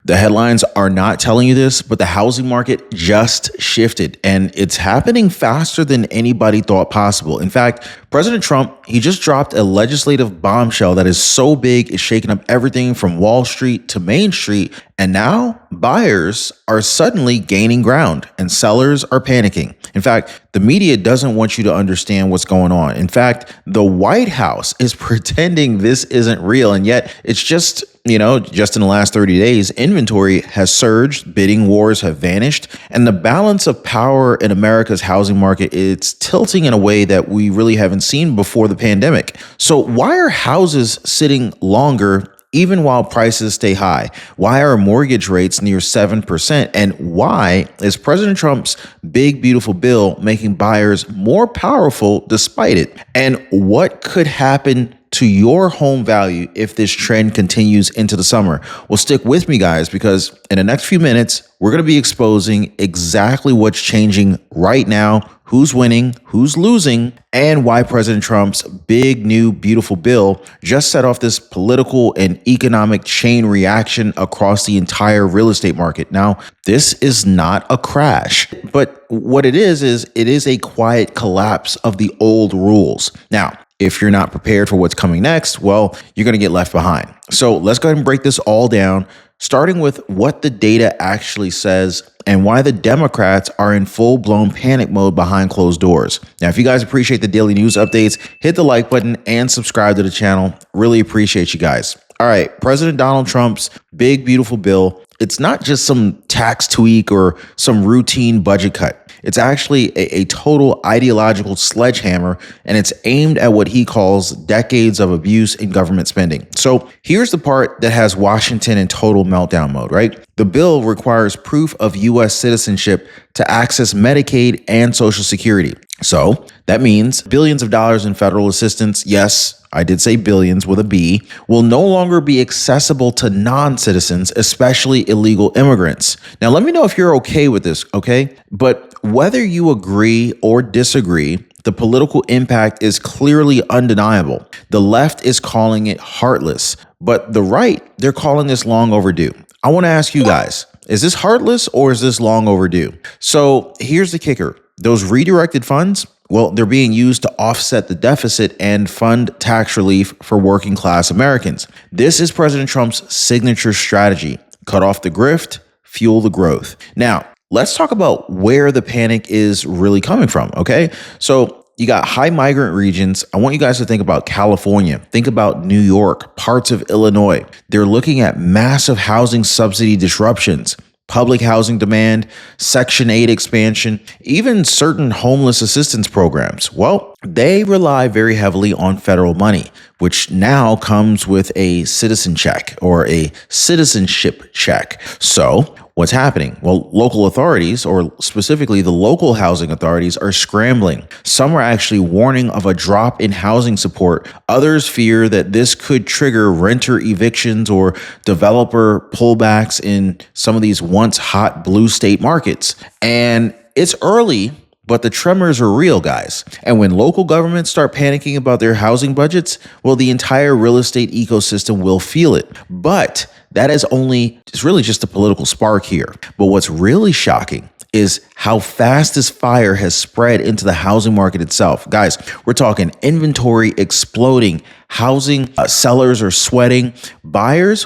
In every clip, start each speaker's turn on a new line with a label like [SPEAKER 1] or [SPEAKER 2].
[SPEAKER 1] The headlines are not telling you this, but the housing market just shifted, and it's happening faster than anybody thought possible. In fact, President Trump, he just dropped a legislative bombshell that is so big it's shaking up everything from Wall Street to Main Street, and now buyers are suddenly gaining ground and sellers are panicking. In fact, the media doesn't want you to understand what's going on. In fact, the White House is pretending this isn't real, and yet it's just in the last 30 days, inventory has surged, bidding wars have vanished, and the balance of power in America's housing market is tilting in a way that we really haven't seen before the pandemic. So why are houses sitting longer even while prices stay high? Why are mortgage rates near 7%? And why is President Trump's big, beautiful bill making buyers more powerful despite it? And what could happen to your home value if this trend continues into the summer? Well, stick with me, guys, because in the next few minutes, we're going to be exposing exactly what's changing right now, who's winning, who's losing, and why President Trump's big, new, beautiful bill just set off this political and economic chain reaction across the entire real estate market. Now, this is not a crash, but what it is a quiet collapse of the old rules. Now, if you're not prepared for what's coming next, well, you're going to get left behind. So let's go ahead and break this all down, starting with what the data actually says and why the Democrats are in full-blown panic mode behind closed doors. Now, if you guys appreciate the daily news updates, hit the like button and subscribe to the channel. Really appreciate you guys. All right, President Donald Trump's big, beautiful bill. It's not just some tax tweak or some routine budget cut. It's actually a total ideological sledgehammer, and it's aimed at what he calls decades of abuse in government spending. So here's the part that has Washington in total meltdown mode, right? The bill requires proof of U.S. citizenship to access Medicaid and Social Security. So that means billions of dollars in federal assistance, yes, I did say billions with a B, will no longer be accessible to non-citizens, especially illegal immigrants. Now, let me know if you're okay with this, okay? But whether you agree or disagree, the political impact is clearly undeniable. The left is calling it heartless, but the right, they're calling this long overdue. I want to ask you guys, is this heartless or is this long overdue? So here's the kicker. Those redirected funds, well, they're being used to offset the deficit and fund tax relief for working class Americans. This is President Trump's signature strategy. Cut off the grift, fuel the growth. Now, let's talk about where the panic is really coming from, okay? So you got high migrant regions. I want you guys to think about California. Think about New York, parts of Illinois. They're looking at massive housing subsidy disruptions, public housing demand, Section 8 expansion, even certain homeless assistance programs. Well, they rely very heavily on federal money, which now comes with a citizen check or a citizenship check. So what's happening? Well, local authorities, or specifically the local housing authorities, are scrambling. Some are actually warning of a drop in housing support. Others fear that this could trigger renter evictions or developer pullbacks in some of these once hot blue state markets. And it's early, but the tremors are real, guys. And when local governments start panicking about their housing budgets, well, the entire real estate ecosystem will feel it. But that is it's really just a political spark here. But what's really shocking is how fast this fire has spread into the housing market itself. Guys, we're talking inventory exploding, housing sellers are sweating, buyers,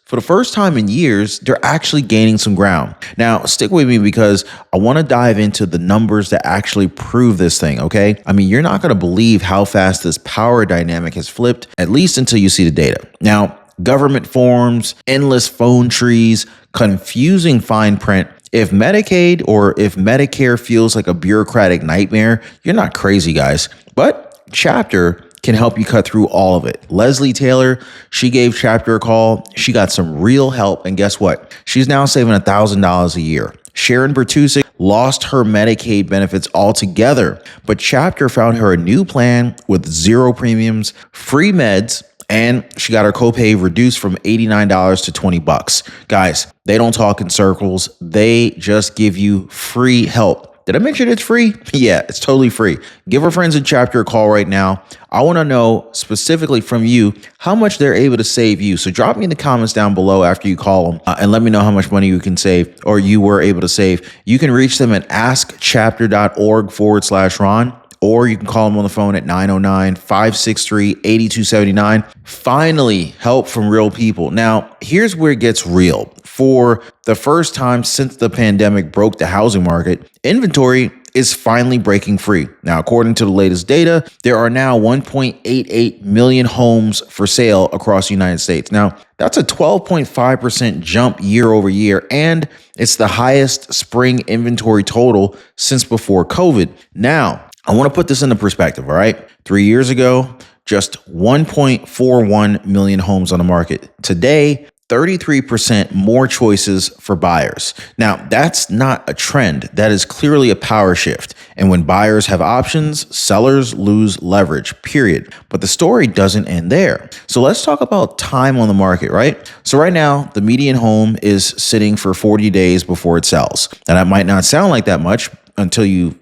[SPEAKER 1] for the first time in years, they're actually gaining some ground. Now, stick with me because I want to dive into the numbers that actually prove this thing, okay? I mean, you're not going to believe how fast this power dynamic has flipped, at least until you see the data. Now, government forms, endless phone trees, confusing fine print. If Medicaid or if Medicare feels like a bureaucratic nightmare, you're not crazy, guys. But Chapter can help you cut through all of it. Leslie Taylor, she gave Chapter a call. She got some real help. And guess what? She's now saving $1,000 a year. Sharon Bertusik lost her Medicaid benefits altogether, but Chapter found her a new plan with zero premiums, free meds, and she got her copay reduced from $89 to $20. Guys, they don't talk in circles. They just give you free help. Did I mention it's free? Yeah, it's totally free. Give our friends at Chapter a call right now. I want to know specifically from you how much they're able to save you. So drop me in the comments down below after you call them and let me know how much money you can save or you were able to save. You can reach them at askchapter.org/Ron. Or you can call them on the phone at 909-563-8279. Finally, help from real people. Now, here's where it gets real. For the first time since the pandemic broke the housing market, inventory is finally breaking free. Now, according to the latest data, there are now 1.88 million homes for sale across the United States. Now, that's a 12.5% jump year over year, and it's the highest spring inventory total since before COVID. Now, I want to put this into perspective, all right? 3 years ago, just 1.41 million homes on the market. Today, 33% more choices for buyers. Now, that's not a trend. That is clearly a power shift. And when buyers have options, sellers lose leverage, period. But the story doesn't end there. So let's talk about time on the market, right? So right now, the median home is sitting for 40 days before it sells. And that might not sound like that much until you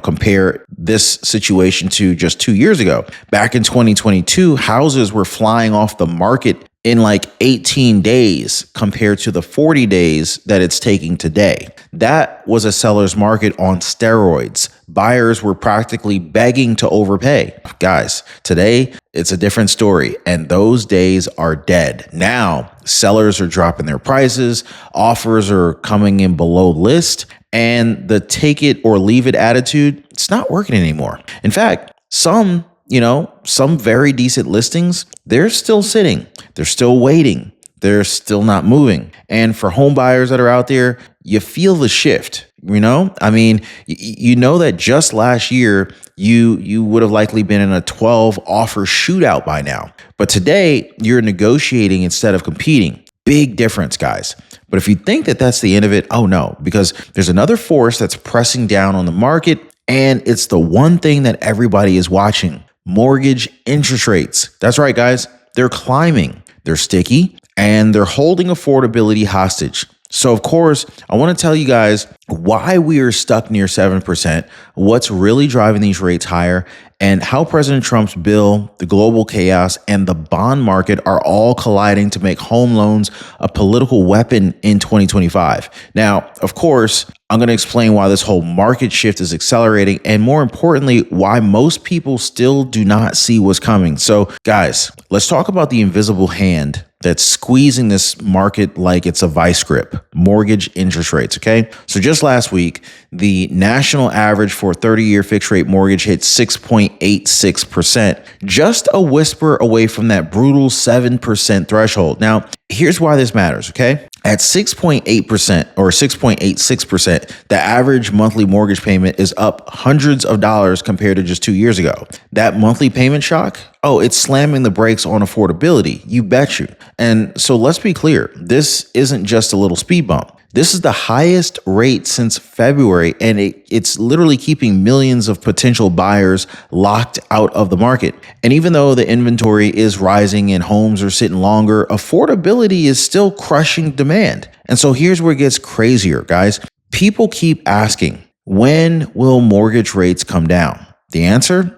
[SPEAKER 1] compare this situation to just 2 years ago. Back in 2022, houses were flying off the market in like 18 days compared to the 40 days that it's taking today. That was a seller's market on steroids. Buyers were practically begging to overpay. Guys, today it's a different story, and those days are dead. Now, sellers are dropping their prices, offers are coming in below list, and the take it or leave it attitude, it's not working anymore. In fact, some very decent listings, they're still sitting. They're still waiting. They're still not moving. And for home buyers that are out there, you feel the shift. I mean, you know that just last year, you would have likely been in a 12 offer shootout by now. But today, you're negotiating instead of competing. Big difference, guys. But if you think that that's the end of it, oh no, because there's another force that's pressing down on the market, and it's the one thing that everybody is watching: mortgage interest rates. That's right, guys. They're climbing. They're sticky, and they're holding affordability hostage. So, of course, I want to tell you guys why we are stuck near 7%, what's really driving these rates higher, and how President Trump's bill, the global chaos, and the bond market are all colliding to make home loans a political weapon in 2025. Now, of course, I'm going to explain why this whole market shift is accelerating, and more importantly, why most people still do not see what's coming. So, guys, let's talk about the invisible hand that's squeezing this market like it's a vice grip: mortgage interest rates, okay? So just last week, the national average for 30-year fixed rate mortgage hit 6.86%, just a whisper away from that brutal 7% threshold. Now, here's why this matters, okay? At 6.8% or 6.86%, the average monthly mortgage payment is up hundreds of dollars compared to just 2 years ago. That monthly payment shock, it's slamming the brakes on affordability. You bet you. And so let's be clear, this isn't just a little speed bump. This is the highest rate since February, and it's literally keeping millions of potential buyers locked out of the market. And even though the inventory is rising and homes are sitting longer, affordability is still crushing demand. And so here's where it gets crazier, guys. People keep asking, when will mortgage rates come down? The answer?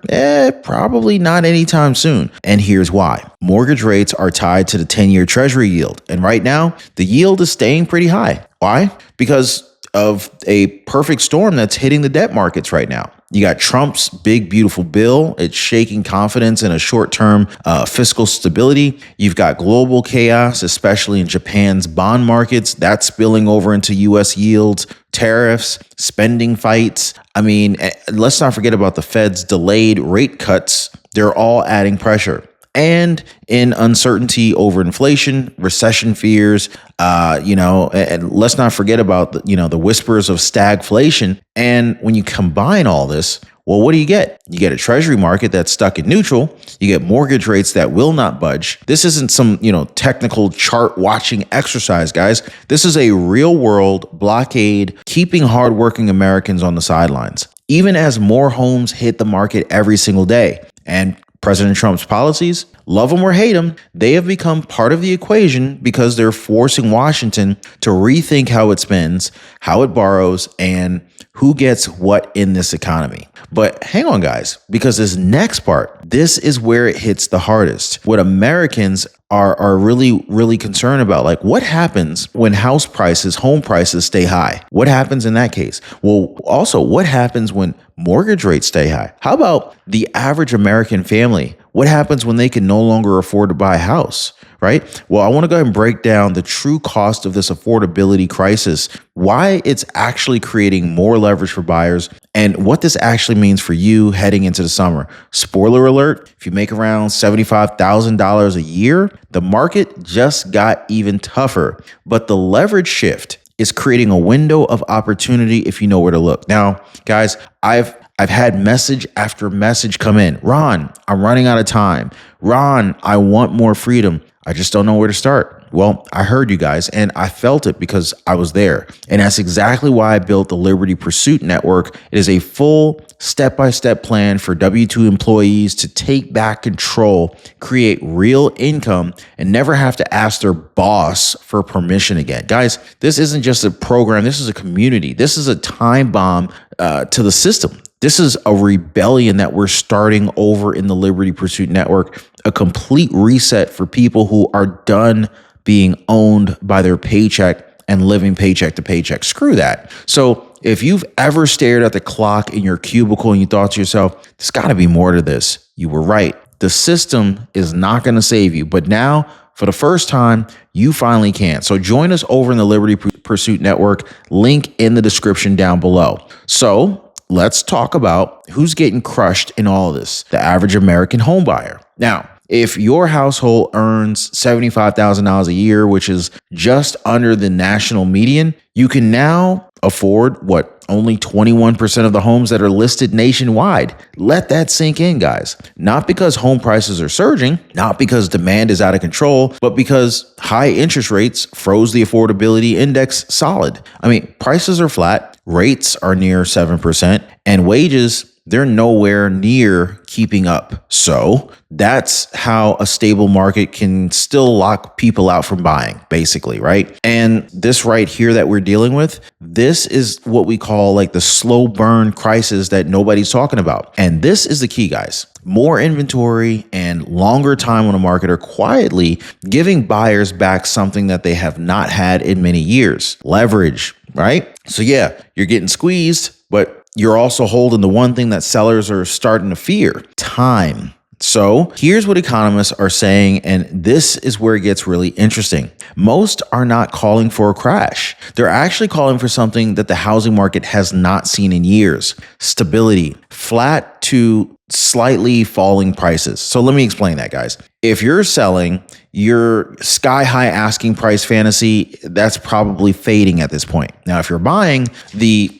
[SPEAKER 1] Probably not anytime soon. And here's why. Mortgage rates are tied to the 10-year Treasury yield. And right now, the yield is staying pretty high. Why? Because of a perfect storm that's hitting the debt markets right now. You got Trump's big, beautiful bill. It's shaking confidence in a short-term fiscal stability. You've got global chaos, especially in Japan's bond markets. That's spilling over into U.S. yields, tariffs, spending fights. I mean, let's not forget about the Fed's delayed rate cuts. They're all adding pressure. And in uncertainty over inflation, recession fears, and let's not forget about the whispers of stagflation. And when you combine all this, well, what do you get? You get a treasury market that's stuck in neutral. You get mortgage rates that will not budge. This isn't some, technical chart watching exercise, guys. This is a real world blockade keeping hardworking Americans on the sidelines, even as more homes hit the market every single day. And President Trump's policies, Love them or hate them, they have become part of the equation because they're forcing Washington to rethink how it spends, how it borrows, and who gets what in this economy. But hang on, guys, because this next part, this is where it hits the hardest. What Americans are really concerned about, like what happens when home prices stay high? What happens in that case? Well, also, what happens when mortgage rates stay high? How about the average American family? What happens when they can no longer afford to buy a house? Right? Well, I want to go ahead and break down the true cost of this affordability crisis, why it's actually creating more leverage for buyers, and what this actually means for you heading into the summer. Spoiler alert, if you make around $75,000 a year, the market just got even tougher. But the leverage shift is creating a window of opportunity if you know where to look. Now, guys, I've had message after message come in. Ron, I'm running out of time. Ron, I want more freedom. I just don't know where to start. Well, I heard you guys and I felt it because I was there. And that's exactly why I built the Liberty Pursuit Network. It is a full step-by-step plan for W-2 employees to take back control, create real income, and never have to ask their boss for permission again. Guys, this isn't just a program. This is a community. This is a time bomb to the system. This is a rebellion that we're starting over in the Liberty Pursuit Network, a complete reset for people who are done being owned by their paycheck and living paycheck to paycheck. Screw that. So if you've ever stared at the clock in your cubicle and you thought to yourself, there's got to be more to this, you were right. The system is not going to save you. But now, for the first time, you finally can. So join us over in the Liberty Pursuit Network, link in the description down below. So let's talk about who's getting crushed in all of this, the average American home buyer. Now, if your household earns $75,000 a year, which is just under the national median, you can now afford only 21% of the homes that are listed nationwide. Let that sink in, guys. Not because home prices are surging, not because demand is out of control, but because high interest rates froze the affordability index solid. I mean, prices are flat, rates are near 7%, and wages, they're nowhere near keeping up. So that's how a stable market can still lock people out from buying, basically, right? And this right here that we're dealing with, this is what we call like the slow burn crisis that nobody's talking about. And this is the key, guys. More inventory and longer time on the market are quietly giving buyers back something that they have not had in many years. Leverage, right? So yeah, you're getting squeezed, but you're also holding the one thing that sellers are starting to fear: time. So here's what economists are saying, and this is where it gets really interesting. Most are not calling for a crash. They're actually calling for something that the housing market has not seen in years: stability, flat to slightly falling prices. So let me explain that, guys. If you're selling, your sky high asking price fantasy, that's probably fading at this point. Now, if you're buying, the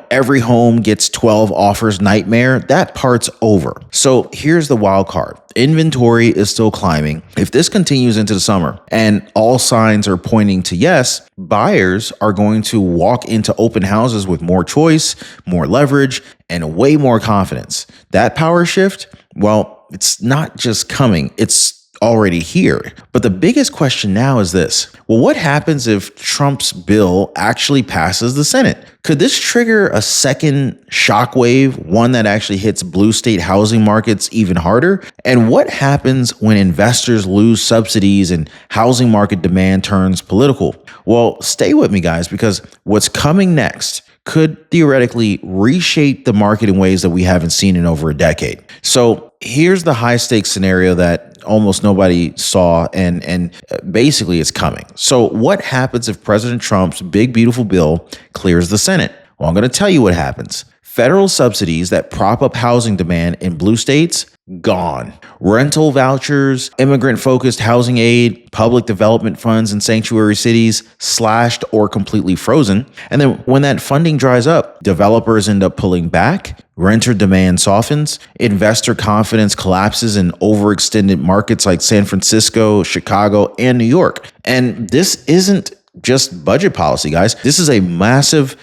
[SPEAKER 1] every home gets 12 offers nightmare, that part's over. So here's the wild card. Inventory is still climbing. If this continues into the summer and all signs are pointing to yes, buyers are going to walk into open houses with more choice, more leverage, and way more confidence. That power shift, well, it's not just coming, it's already here. But the biggest question now is this: well, what happens if Trump's bill actually passes the Senate? Could this trigger a second shockwave, one that actually hits blue state housing markets even harder? And what happens when investors lose subsidies and housing market demand turns political? Well, stay with me, guys, because what's coming next could theoretically reshape the market in ways that we haven't seen in over a decade. So here's the high stakes scenario that almost nobody saw, and basically it's coming. So what happens if President Trump's big, beautiful bill clears the Senate? Well, I'm going to tell you what happens. Federal subsidies that prop up housing demand in blue states, gone. Rental vouchers, immigrant-focused housing aid, public development funds in sanctuary cities slashed or completely frozen. And then when that funding dries up, developers end up pulling back, renter demand softens, investor confidence collapses in overextended markets like San Francisco, Chicago, and New York. And this isn't just budget policy, guys. This is a massive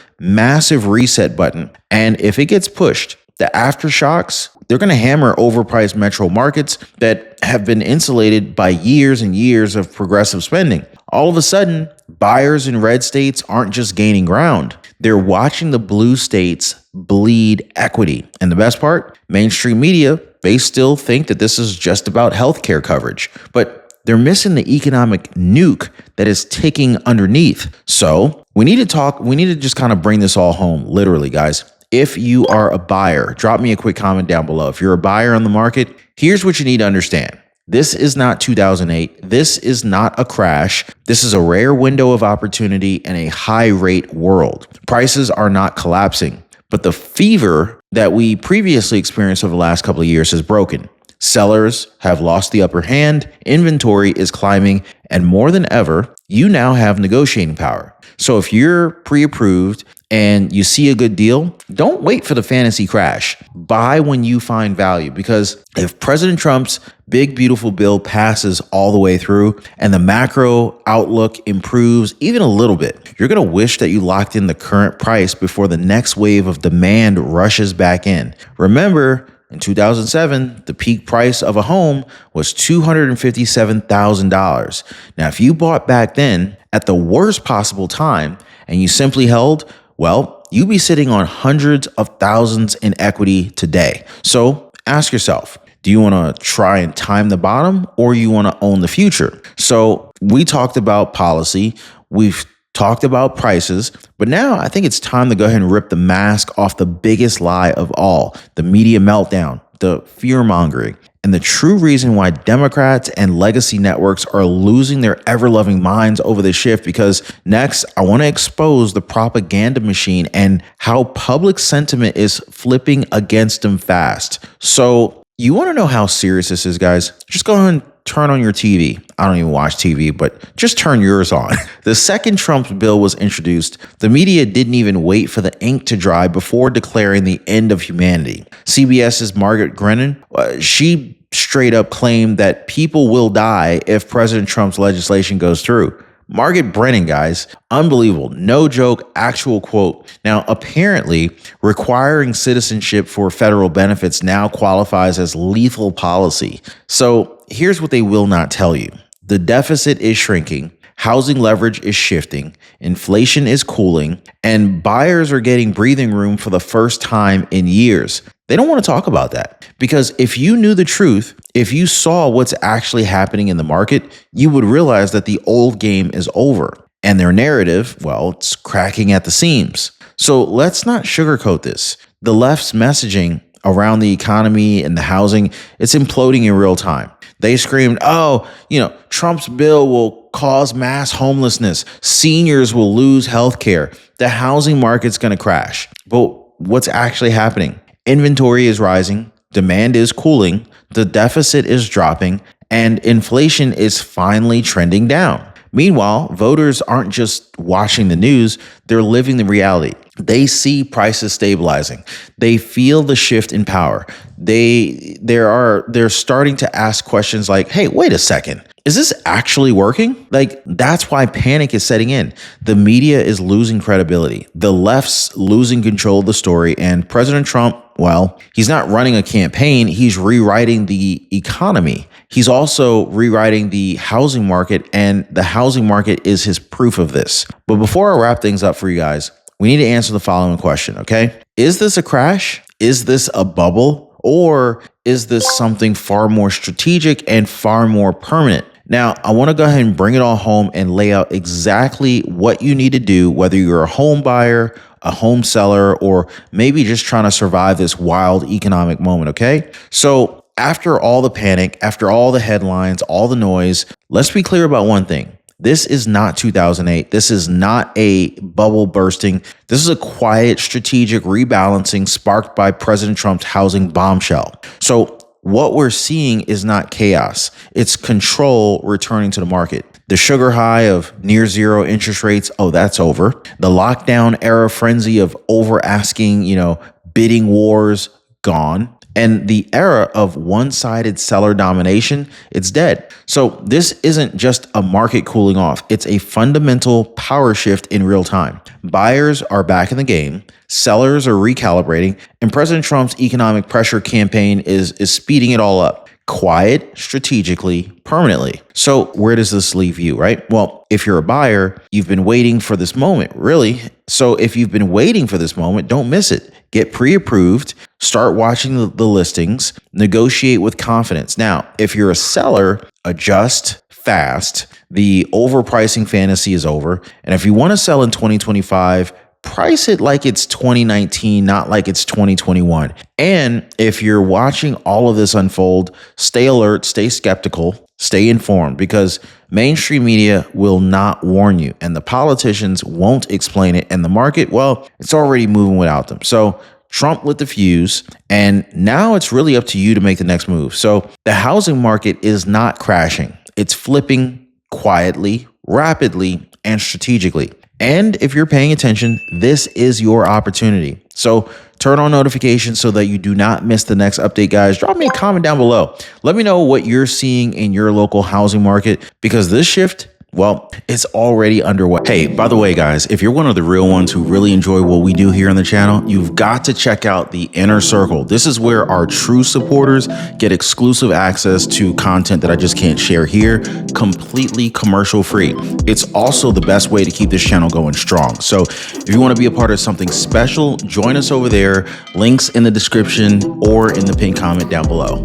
[SPEAKER 1] reset button. And if it gets pushed, the aftershocks, They're going to hammer overpriced metro markets that have been insulated by years and years of progressive spending. All of a sudden, buyers in red states aren't just gaining ground. They're watching the blue states bleed equity. And the best part, mainstream media, they still think that this is just about healthcare coverage. But they're missing the economic nuke that is ticking underneath. So we need to just kind of bring this all home, literally, guys. If you are a buyer, drop me a quick comment down below. If you're a buyer on the market, here's what you need to understand. This is not 2008. This is not a crash. This is a rare window of opportunity in a high rate world. Prices are not collapsing, but the fever that we previously experienced over the last couple of years has broken. Sellers have lost the upper hand, inventory is climbing, and more than ever, you now have negotiating power. So if you're pre-approved and you see a good deal, don't wait for the fantasy crash. Buy when you find value, because if President Trump's big, beautiful bill passes all the way through and the macro outlook improves even a little bit, you're going to wish that you locked in the current price before the next wave of demand rushes back in. Remember, in 2007, the peak price of a home was $257,000. Now, if you bought back then at the worst possible time and you simply held, well, you'd be sitting on hundreds of thousands in equity today. So ask yourself, do you want to try and time the bottom, or you want to own the future? So we talked about policy. We've talked about prices, but now I think it's time to go ahead and rip the mask off the biggest lie of all, the media meltdown, the fear mongering, and the true reason why Democrats and legacy networks are losing their ever-loving minds over this shift. Because next, I want to expose the propaganda machine and how public sentiment is flipping against them fast. So you want to know how serious this is, guys? Just go ahead and turn on your TV. I don't even watch TV, but just turn yours on. The second Trump's bill was introduced, the media didn't even wait for the ink to dry before declaring the end of humanity. CBS's Margaret Brennan, she straight up claimed that people will die if President Trump's legislation goes through. Margaret Brennan, guys, unbelievable. No joke, actual quote. Now, apparently, requiring citizenship for federal benefits now qualifies as lethal policy. So here's what they will not tell you. The deficit is shrinking, housing leverage is shifting, inflation is cooling, and buyers are getting breathing room for the first time in years. They don't want to talk about that, because if you knew the truth, if you saw what's actually happening in the market, you would realize that the old game is over. And their narrative, well, it's cracking at the seams. So let's not sugarcoat this. The left's messaging around the economy and the housing, it's imploding in real time. They screamed, Trump's bill will cause mass homelessness. Seniors will lose health care. The housing market's going to crash. But what's actually happening? Inventory is rising. Demand is cooling. The deficit is dropping. And inflation is finally trending down. Meanwhile, voters aren't just watching the news, they're living the reality. They see prices stabilizing. They feel the shift in power. They're starting to ask questions like, hey, wait a second. Is this actually working? Like, that's why panic is setting in. The media is losing credibility. The left's losing control of the story. And President Trump, well, he's not running a campaign. He's rewriting the economy. He's also rewriting the housing market, and the housing market is his proof of this. But before I wrap things up for you guys, we need to answer the following question, okay? Is this a crash? Is this a bubble? Or is this something far more strategic and far more permanent? Now, I want to go ahead and bring it all home and lay out exactly what you need to do, whether you're a home buyer, a home seller, or maybe just trying to survive this wild economic moment, okay? So after all the panic, after all the headlines, all the noise, let's be clear about one thing. This is not 2008. This is not a bubble bursting. This is a quiet, strategic rebalancing sparked by President Trump's housing bombshell. So what we're seeing is not chaos. It's control returning to the market. The sugar high of near zero interest rates, that's over. The lockdown era frenzy of over asking, bidding wars, gone. And the era of one-sided seller domination, it's dead. So this isn't just a market cooling off. It's a fundamental power shift in real time. Buyers are back in the game, sellers are recalibrating, and President Trump's economic pressure campaign is speeding it all up. Quiet, strategically, permanently. So where does this leave you, right? Well, if you're a buyer, you've been waiting for this moment, really. So if you've been waiting for this moment, don't miss it. Get pre-approved, start watching the listings, negotiate with confidence. Now, if you're a seller, adjust fast. The overpricing fantasy is over. And if you want to sell in 2025, price it like it's 2019, not like it's 2021. And if you're watching all of this unfold, stay alert, stay skeptical, stay informed, because mainstream media will not warn you and the politicians won't explain it. And the market, well, it's already moving without them. So Trump lit the fuse, and now it's really up to you to make the next move. So the housing market is not crashing. It's flipping quietly, rapidly, and strategically. And if you're paying attention, this is your opportunity. So turn on notifications so that you do not miss the next update, guys. Drop me a comment down below. Let me know what you're seeing in your local housing market, because this shift, well, it's already underway. Hey, by the way, guys, if you're one of the real ones who really enjoy what we do here on the channel, you've got to check out the Inner Circle. This is where our true supporters get exclusive access to content that I just can't share here, completely commercial free. It's also the best way to keep this channel going strong. So if you want to be a part of something special, join us over there. Links in the description or in the pinned comment down below.